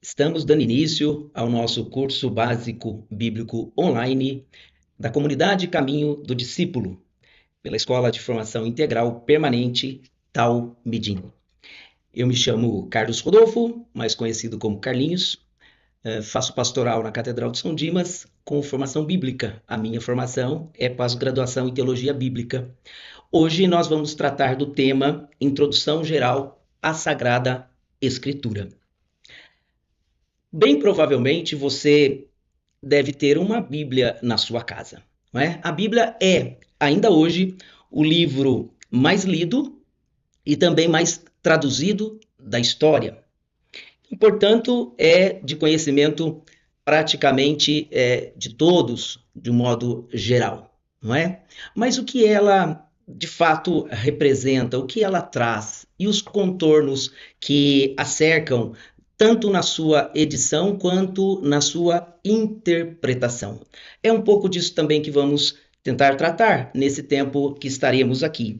Estamos dando início ao nosso curso básico bíblico online da comunidade Caminho do Discípulo, pela Escola de Formação Integral Permanente Tal Midim. Eu me chamo Carlos Rodolfo, mais conhecido como Carlinhos, faço pastoral na Catedral de São Dimas com formação bíblica. A minha formação é pós-graduação em Teologia Bíblica. Hoje nós vamos tratar do tema Introdução Geral à Sagrada Escritura. Bem provavelmente você deve ter uma Bíblia na sua casa, não é? A Bíblia é, ainda hoje, o livro mais lido e também mais traduzido da história. E, portanto, é de conhecimento praticamente de todos, de um modo geral, não é? Mas o que ela de fato representa, o que ela traz e os contornos que a cercam tanto na sua edição quanto na sua interpretação. É um pouco disso também que vamos tentar tratar nesse tempo que estaremos aqui.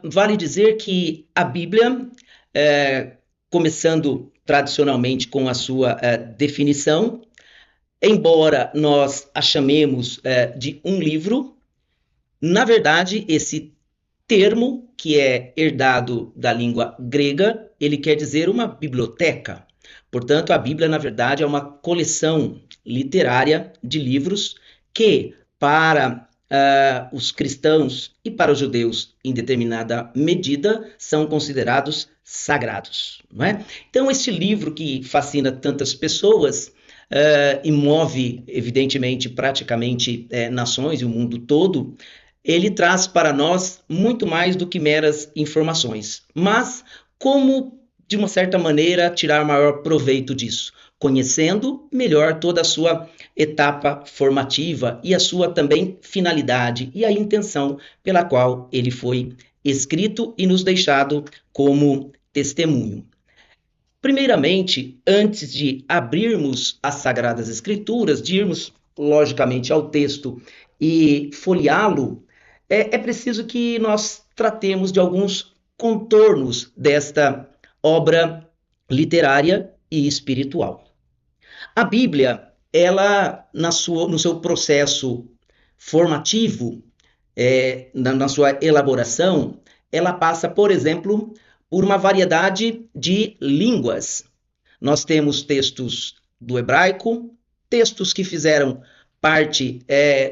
Vale dizer que a Bíblia, começando tradicionalmente com a sua definição, embora nós a chamemos de um livro, na verdade, esse termo, que é herdado da língua grega, ele quer dizer uma biblioteca. Portanto, a Bíblia, na verdade, é uma coleção literária de livros que, para os cristãos e para os judeus, em determinada medida, são considerados sagrados. Não é? Então, este livro que fascina tantas pessoas e move, evidentemente, praticamente nações e o mundo todo, ele traz para nós muito mais do que meras informações. Mas como, de uma certa maneira, tirar maior proveito disso? Conhecendo melhor toda a sua etapa formativa e a sua também finalidade e a intenção pela qual ele foi escrito e nos deixado como testemunho. Primeiramente, antes de abrirmos as Sagradas Escrituras, de irmos, logicamente, ao texto e folheá-lo, é preciso que nós tratemos de alguns contornos desta obra literária e espiritual. A Bíblia, ela, no seu processo formativo, na sua elaboração, ela passa, por exemplo, por uma variedade de línguas. Nós temos textos do hebraico, textos que fizeram parte,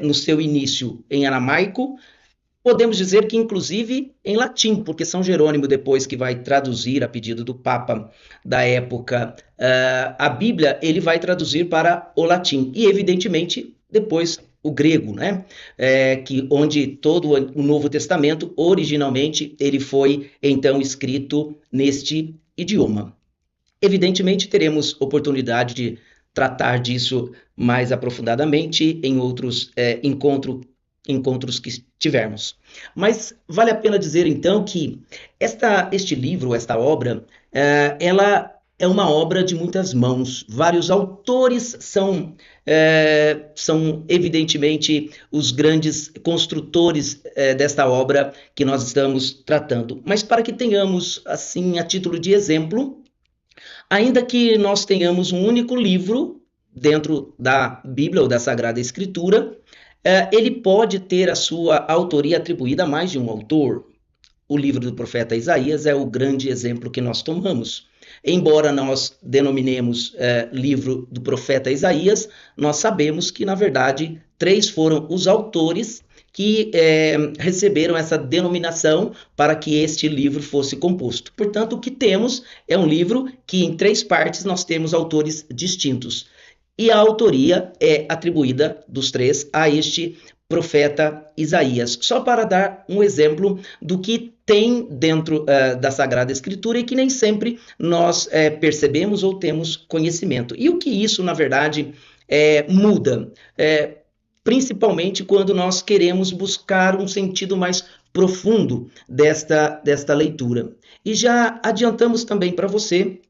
no seu início, em aramaico, podemos dizer que, inclusive, em latim, porque São Jerônimo, depois que vai traduzir, a pedido do Papa da época, a Bíblia, ele vai traduzir para o latim. E, evidentemente, depois o grego, né? Onde todo o Novo Testamento, originalmente, ele foi, então, escrito neste idioma. Evidentemente, teremos oportunidade de tratar disso mais aprofundadamente em outros encontros que tivermos. Mas vale a pena dizer, então, que este livro, esta obra, ela é uma obra de muitas mãos. Vários autores são evidentemente, os grandes construtores desta obra que nós estamos tratando. Mas para que tenhamos, assim, a título de exemplo, ainda que nós tenhamos um único livro dentro da Bíblia ou da Sagrada Escritura, ele pode ter a sua autoria atribuída a mais de um autor. O livro do profeta Isaías é o grande exemplo que nós tomamos. Embora nós denominemos livro do profeta Isaías, nós sabemos que, na verdade, 3 foram os autores que receberam essa denominação para que este livro fosse composto. Portanto, o que temos é um livro que, em 3 partes, nós temos autores distintos. E a autoria é atribuída dos 3 a este profeta Isaías. Só para dar um exemplo do que tem dentro da Sagrada Escritura e que nem sempre nós percebemos ou temos conhecimento. E o que isso, na verdade, muda? Principalmente quando nós queremos buscar um sentido mais profundo desta leitura. E já adiantamos também para você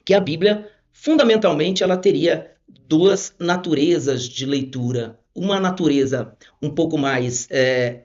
que a Bíblia, fundamentalmente, ela teria 2 naturezas de leitura. Uma natureza um pouco mais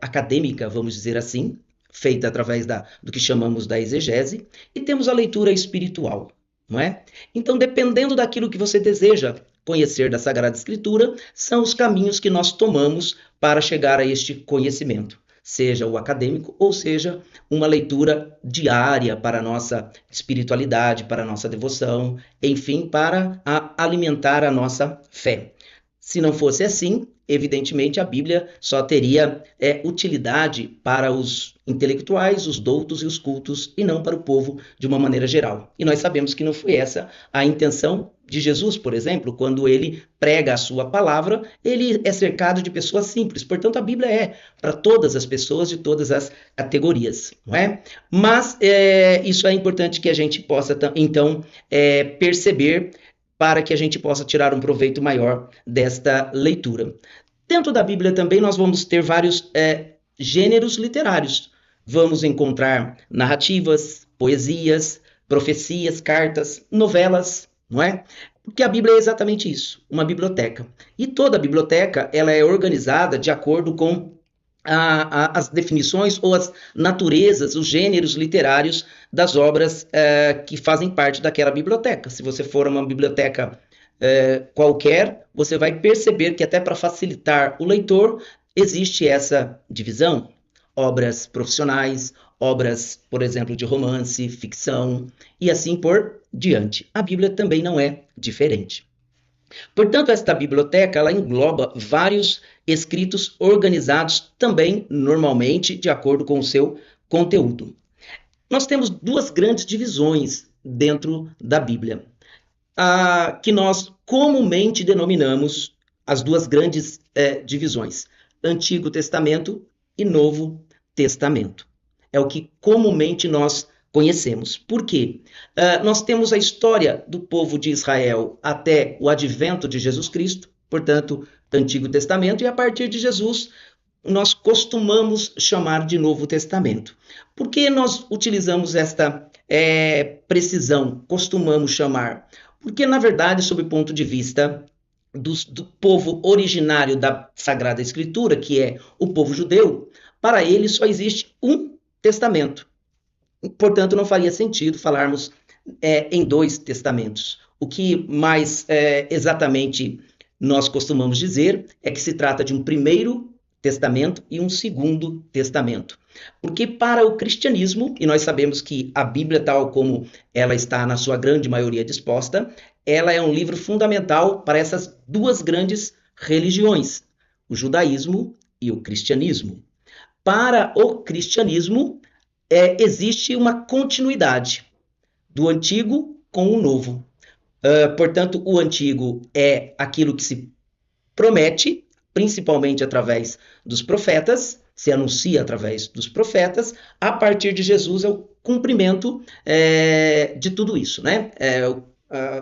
acadêmica, vamos dizer assim, feita através do que chamamos da exegese, e temos a leitura espiritual. não é? Então, dependendo daquilo que você deseja conhecer da Sagrada Escritura, são os caminhos que nós tomamos para chegar a este conhecimento, seja o acadêmico ou seja uma leitura diária para a nossa espiritualidade, para a nossa devoção, enfim, para alimentar a nossa fé. Se não fosse assim, evidentemente a Bíblia só teria utilidade para os intelectuais, os doutos e os cultos, e não para o povo de uma maneira geral. E nós sabemos que não foi essa a intenção de Jesus, por exemplo, quando ele prega a sua palavra, ele é cercado de pessoas simples. Portanto, a Bíblia é para todas as pessoas de todas as categorias, não é? Mas isso é importante que a gente possa, então, perceber para que a gente possa tirar um proveito maior desta leitura. Dentro da Bíblia também nós vamos ter vários gêneros literários. Vamos encontrar narrativas, poesias, profecias, cartas, novelas, não é? Porque a Bíblia é exatamente isso, uma biblioteca. E toda biblioteca ela é organizada de acordo com as definições ou as naturezas, os gêneros literários das obras que fazem parte daquela biblioteca. Se você for a uma biblioteca qualquer, você vai perceber que até para facilitar o leitor, existe essa divisão. Obras profissionais, obras, por exemplo, de romance, ficção e assim por diante. A Bíblia também não é diferente. Portanto, esta biblioteca ela engloba vários escritos organizados também, normalmente, de acordo com o seu conteúdo. Nós temos duas grandes divisões dentro da Bíblia, que nós comumente denominamos as duas grandes divisões, Antigo Testamento e Novo Testamento. É o que comumente nós conhecemos. Por quê? Nós temos a história do povo de Israel até o advento de Jesus Cristo, portanto, Antigo Testamento, e a partir de Jesus nós costumamos chamar de Novo Testamento. Por que nós utilizamos esta precisão, costumamos chamar? Porque, na verdade, sob o ponto de vista do povo originário da Sagrada Escritura, que é o povo judeu, para ele só existe um testamento. Portanto, não faria sentido falarmos em dois testamentos. O que mais exatamente nós costumamos dizer é que se trata de um primeiro testamento e um segundo testamento. Porque para o cristianismo, e nós sabemos que a Bíblia, tal como ela está na sua grande maioria disposta, ela é um livro fundamental para essas duas grandes religiões, o judaísmo e o cristianismo. Para o cristianismo, existe uma continuidade do antigo com o novo. Portanto, o antigo é aquilo que se promete, principalmente através dos profetas, se anuncia através dos profetas, a partir de Jesus é o cumprimento de tudo isso, né?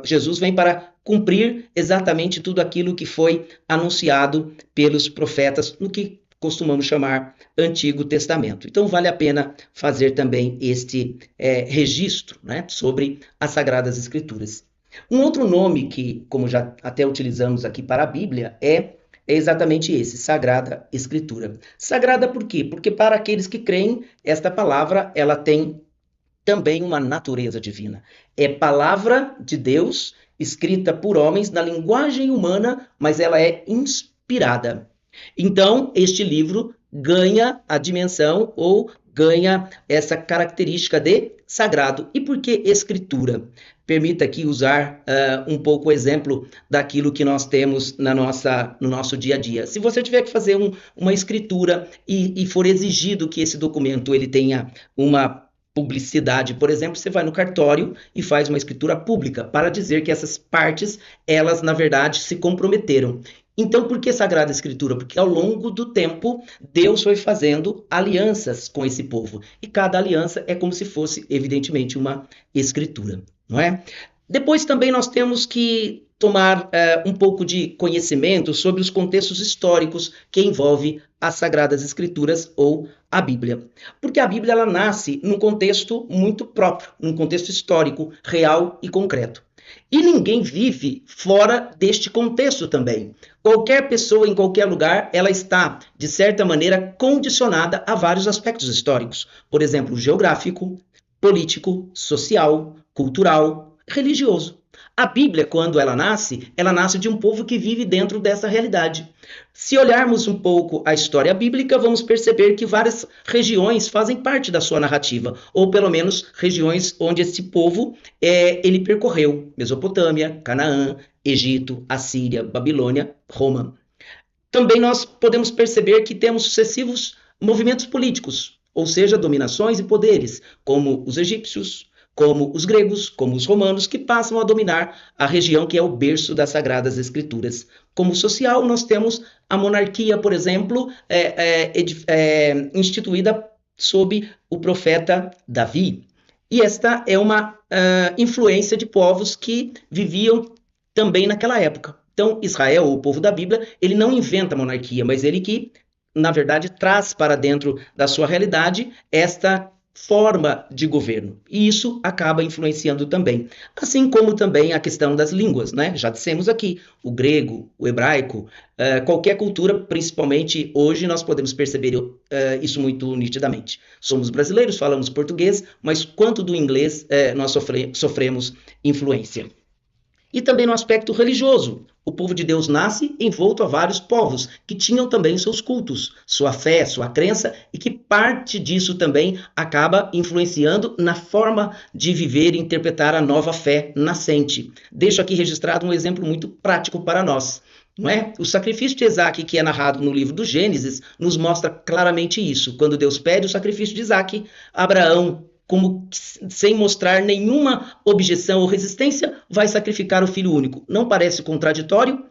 Jesus vem para cumprir exatamente tudo aquilo que foi anunciado pelos profetas, no que costumamos chamar Antigo Testamento. Então, vale a pena fazer também este registro, né, sobre as Sagradas Escrituras. Um outro nome que, como já até utilizamos aqui para a Bíblia, é exatamente esse, Sagrada Escritura. Sagrada por quê? Porque para aqueles que creem, esta palavra ela tem também uma natureza divina. É palavra de Deus, escrita por homens na linguagem humana, mas ela é inspirada. Então, este livro ganha a dimensão ou ganha essa característica de sagrado. E por que escritura? Permita aqui usar um pouco o exemplo daquilo que nós temos no nosso dia a dia. Se você tiver que fazer uma escritura e for exigido que esse documento ele tenha uma publicidade, por exemplo, você vai no cartório e faz uma escritura pública para dizer que essas partes, elas na verdade se comprometeram. Então, por que Sagrada Escritura? Porque ao longo do tempo, Deus foi fazendo alianças com esse povo. E cada aliança é como se fosse, evidentemente, uma escritura, não é? Depois também nós temos que tomar um pouco de conhecimento sobre os contextos históricos que envolvem as Sagradas Escrituras ou a Bíblia. Porque a Bíblia ela nasce num contexto muito próprio, num contexto histórico, real e concreto. E ninguém vive fora deste contexto também. Qualquer pessoa em qualquer lugar, ela está, de certa maneira, condicionada a vários aspectos históricos. Por exemplo, geográfico, político, social, cultural, religioso. A Bíblia, quando ela nasce de um povo que vive dentro dessa realidade. Se olharmos um pouco a história bíblica, vamos perceber que várias regiões fazem parte da sua narrativa, ou pelo menos regiões onde esse povo ele percorreu: Mesopotâmia, Canaã, Egito, Assíria, Babilônia, Roma. Também nós podemos perceber que temos sucessivos movimentos políticos, ou seja, dominações e poderes, como os egípcios, como os gregos, como os romanos, que passam a dominar a região que é o berço das Sagradas Escrituras. Como social, nós temos a monarquia, por exemplo, instituída sob o profeta Davi. E esta é uma influência de povos que viviam também naquela época. Então, Israel, o povo da Bíblia, ele não inventa a monarquia, mas ele que, na verdade, traz para dentro da sua realidade esta forma de governo. E isso acaba influenciando também. Assim como também a questão das línguas, né? Já dissemos aqui, o grego, o hebraico, qualquer cultura, principalmente hoje, nós podemos perceber isso muito nitidamente. Somos brasileiros, falamos português, mas quanto do inglês nós sofremos influência. E também no aspecto religioso. O povo de Deus nasce envolto a vários povos, que tinham também seus cultos, sua fé, sua crença, e que parte disso também acaba influenciando na forma de viver e interpretar a nova fé nascente. Deixo aqui registrado um exemplo muito prático para nós. Não é? O sacrifício de Isaque, que é narrado no livro do Gênesis, nos mostra claramente isso. Quando Deus pede o sacrifício de Isaque, Abraão, como sem mostrar nenhuma objeção ou resistência, vai sacrificar o filho único. Não parece contraditório?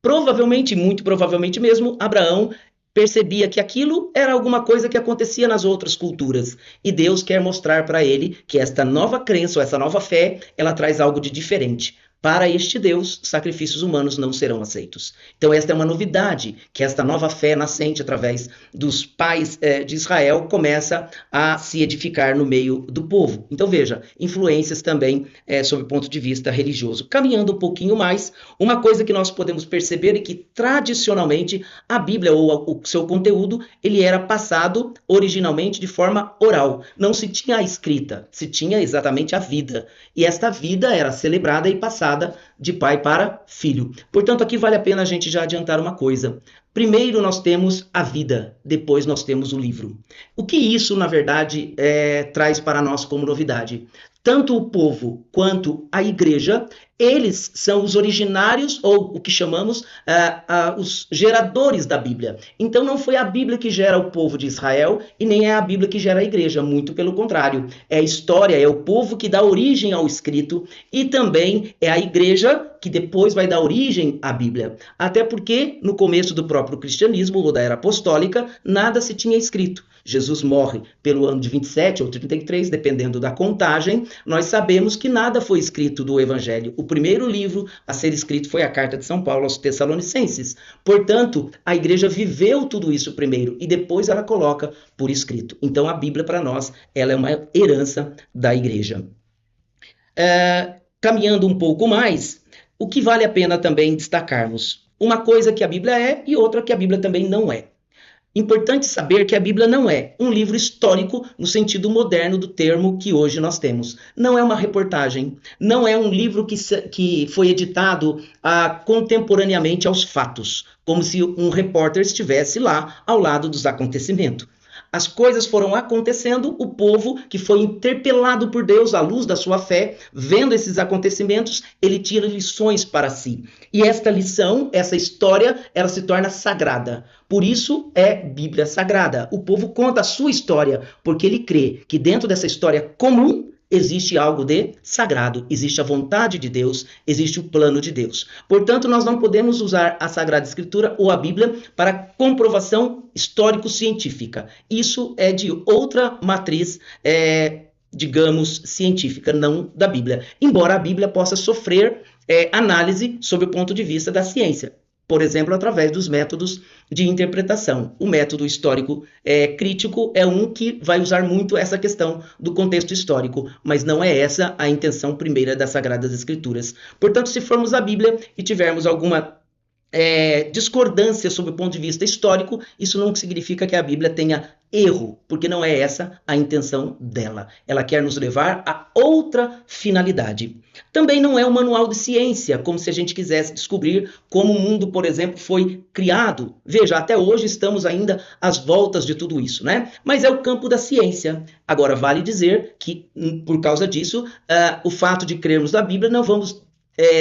Provavelmente, muito provavelmente mesmo, Abraão percebia que aquilo era alguma coisa que acontecia nas outras culturas. E Deus quer mostrar para ele que esta nova crença, ou essa nova fé, ela traz algo de diferente. Para este Deus, sacrifícios humanos não serão aceitos. Então esta é uma novidade, que esta nova fé nascente através dos pais de Israel começa a se edificar no meio do povo. Então veja, influências também sob o ponto de vista religioso. Caminhando um pouquinho mais, uma coisa que nós podemos perceber é que tradicionalmente a Bíblia ou o seu conteúdo, ele era passado originalmente de forma oral. Não se tinha a escrita, se tinha exatamente a vida. E esta vida era celebrada e passada de pai para filho. Portanto, aqui vale a pena a gente já adiantar uma coisa. Primeiro nós temos a vida, depois nós temos o livro. O que isso, na verdade, traz para nós como novidade? Tanto o povo quanto a igreja, eles são os originários, ou o que chamamos os geradores da Bíblia. Então não foi a Bíblia que gera o povo de Israel e nem é a Bíblia que gera a igreja, muito pelo contrário. É a história, é o povo que dá origem ao escrito e também é a igreja que depois vai dar origem à Bíblia. Até porque no começo do próprio cristianismo ou da era apostólica, nada se tinha escrito. Jesus morre pelo ano de 27 ou 33, dependendo da contagem. Nós sabemos que nada foi escrito do Evangelho. O primeiro livro a ser escrito foi a Carta de São Paulo aos Tessalonicenses. Portanto, a igreja viveu tudo isso primeiro e depois ela coloca por escrito. Então, a Bíblia, para nós, ela é uma herança da igreja. Caminhando um pouco mais, o que vale a pena também destacarmos? Uma coisa que a Bíblia é e outra que a Bíblia também não é. Importante saber que a Bíblia não é um livro histórico no sentido moderno do termo que hoje nós temos. Não é uma reportagem, não é um livro que foi editado contemporaneamente aos fatos, como se um repórter estivesse lá ao lado dos acontecimentos. As coisas foram acontecendo, o povo que foi interpelado por Deus à luz da sua fé, vendo esses acontecimentos, ele tira lições para si. E esta lição, essa história, ela se torna sagrada. Por isso é Bíblia Sagrada. O povo conta a sua história, porque ele crê que dentro dessa história comum existe algo de sagrado, existe a vontade de Deus, existe o plano de Deus. Portanto, nós não podemos usar a Sagrada Escritura ou a Bíblia para comprovação histórico-científica. Isso é de outra matriz, digamos, científica, não da Bíblia. Embora a Bíblia possa sofrer análise sob o ponto de vista da ciência. Por exemplo, através dos métodos de interpretação. O método histórico crítico é um que vai usar muito essa questão do contexto histórico, mas não é essa a intenção primeira das Sagradas Escrituras. Portanto, se formos à Bíblia e tivermos alguma discordância sob o ponto de vista histórico, isso não significa que a Bíblia tenha erro, porque não é essa a intenção dela. Ela quer nos levar a outra finalidade. Também não é um manual de ciência, como se a gente quisesse descobrir como o mundo, por exemplo, foi criado. Veja, até hoje estamos ainda às voltas de tudo isso, né? Mas é o campo da ciência. Agora, vale dizer que, por causa disso, o fato de crermos na Bíblia, não vamos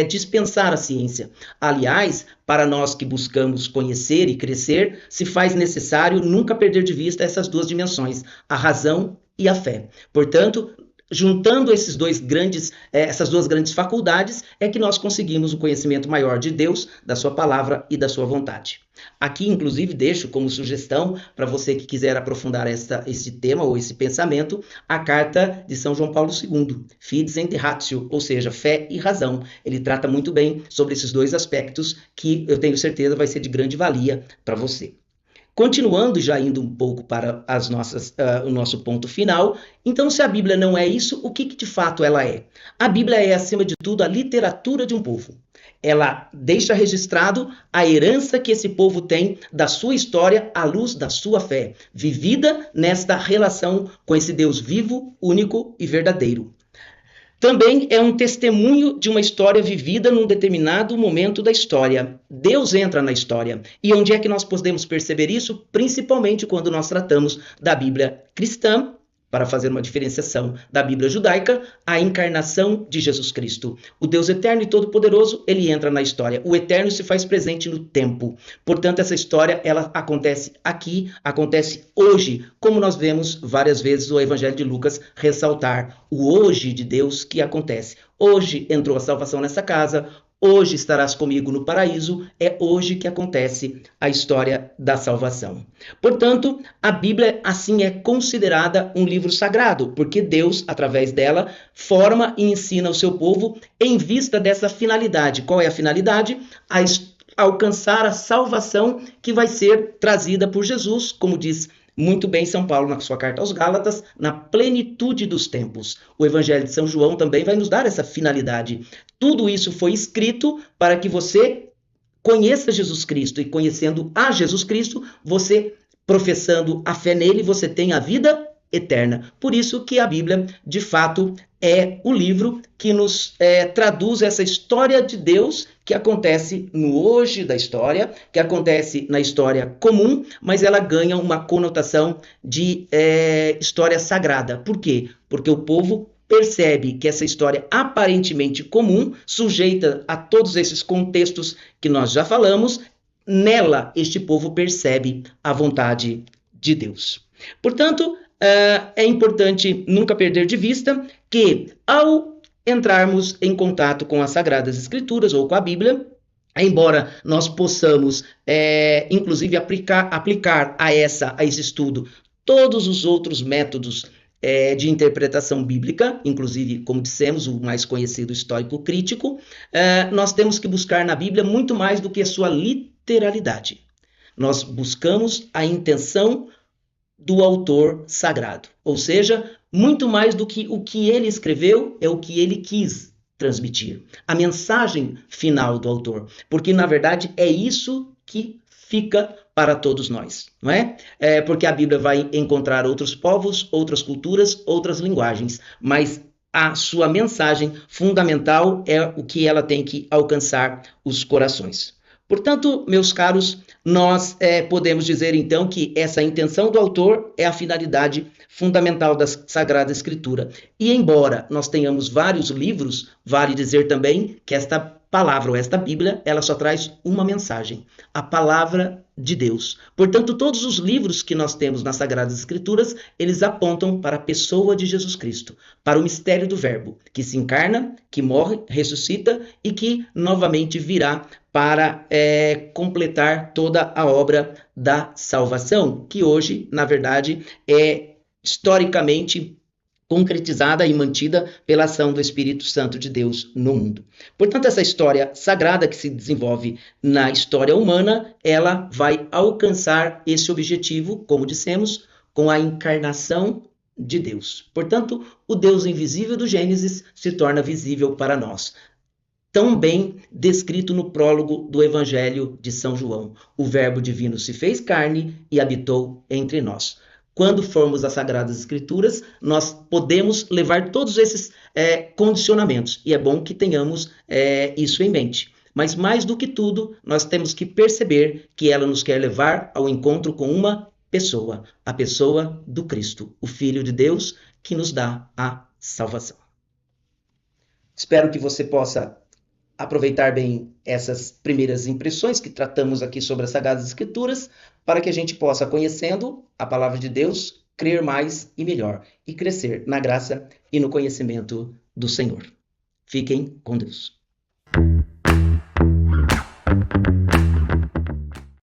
dispensar a ciência. Aliás, para nós que buscamos conhecer e crescer, se faz necessário nunca perder de vista essas duas dimensões, a razão e a fé. Portanto, juntando essas duas grandes faculdades, é que nós conseguimos um conhecimento maior de Deus, da sua palavra e da sua vontade. Aqui, inclusive, deixo como sugestão para você que quiser aprofundar esse tema ou esse pensamento, a carta de São João Paulo II, Fides et Ratio, ou seja, fé e razão. Ele trata muito bem sobre esses dois aspectos que eu tenho certeza vai ser de grande valia para você. Continuando, já indo um pouco para o nosso ponto final, então se a Bíblia não é isso, o que de fato ela é? A Bíblia é, acima de tudo, a literatura de um povo. Ela deixa registrado a herança que esse povo tem da sua história à luz da sua fé, vivida nesta relação com esse Deus vivo, único e verdadeiro. Também é um testemunho de uma história vivida num determinado momento da história. Deus entra na história. E onde é que nós podemos perceber isso? Principalmente quando nós tratamos da Bíblia cristã, para fazer uma diferenciação da Bíblia judaica, a encarnação de Jesus Cristo. O Deus eterno e todo-poderoso, ele entra na história. O eterno se faz presente no tempo. Portanto, essa história, ela acontece aqui, acontece hoje, como nós vemos várias vezes o Evangelho de Lucas ressaltar o hoje de Deus que acontece. Hoje entrou a salvação nessa casa, hoje estarás comigo no paraíso, é hoje que acontece a história da salvação. Portanto, a Bíblia assim é considerada um livro sagrado, porque Deus, através dela, forma e ensina o seu povo em vista dessa finalidade. Qual é a finalidade? Alcançar a salvação que vai ser trazida por Jesus, como diz muito bem São Paulo na sua carta aos Gálatas, na plenitude dos tempos. O Evangelho de São João também vai nos dar essa finalidade. Tudo isso foi escrito para que você conheça Jesus Cristo, e conhecendo a Jesus Cristo, você, professando a fé nele, você tem a vida eterna. Por isso que a Bíblia, de fato, é o livro que nos traduz essa história de Deus que acontece no hoje da história, que acontece na história comum, mas ela ganha uma conotação de história sagrada. Por quê? Porque o povo percebe que essa história aparentemente comum, sujeita a todos esses contextos que nós já falamos, nela este povo percebe a vontade de Deus. Portanto, é importante nunca perder de vista que, ao entrarmos em contato com as Sagradas Escrituras ou com a Bíblia, embora nós possamos, inclusive, aplicar a esse estudo todos os outros métodos de interpretação bíblica, inclusive, como dissemos, o mais conhecido histórico crítico, nós temos que buscar na Bíblia muito mais do que a sua literalidade. Nós buscamos a intenção do autor sagrado, ou seja, muito mais do que o que ele escreveu, é o que ele quis transmitir, a mensagem final do autor, porque na verdade é isso que fica para todos nós, não é? Porque a Bíblia vai encontrar outros povos, outras culturas, outras linguagens, mas a sua mensagem fundamental é o que ela tem que alcançar os corações. Portanto, meus caros, nós podemos dizer então que essa intenção do autor é a finalidade fundamental da Sagrada Escritura. E embora nós tenhamos vários livros, vale dizer também que esta palavra ou esta Bíblia, ela só traz uma mensagem, a palavra de Deus. Portanto, todos os livros que nós temos nas Sagradas Escrituras, eles apontam para a pessoa de Jesus Cristo, para o mistério do Verbo, que se encarna, que morre, ressuscita e que novamente virá para completar toda a obra da salvação, que hoje, na verdade, é historicamente concretizada e mantida pela ação do Espírito Santo de Deus no mundo. Portanto, essa história sagrada que se desenvolve na história humana, ela vai alcançar esse objetivo, como dissemos, com a encarnação de Deus. Portanto, o Deus invisível do Gênesis se torna visível para nós. tão bem descrito no prólogo do Evangelho de São João. O Verbo divino se fez carne e habitou entre nós. Quando formos às Sagradas Escrituras, nós podemos levar todos esses condicionamentos, e é bom que tenhamos isso em mente. Mas mais do que tudo, nós temos que perceber que ela nos quer levar ao encontro com uma pessoa, a pessoa do Cristo, o Filho de Deus, que nos dá a salvação. Espero que você possa aproveitar bem essas primeiras impressões que tratamos aqui sobre as Sagradas Escrituras, para que a gente possa, conhecendo a Palavra de Deus, crer mais e melhor, e crescer na graça e no conhecimento do Senhor. Fiquem com Deus.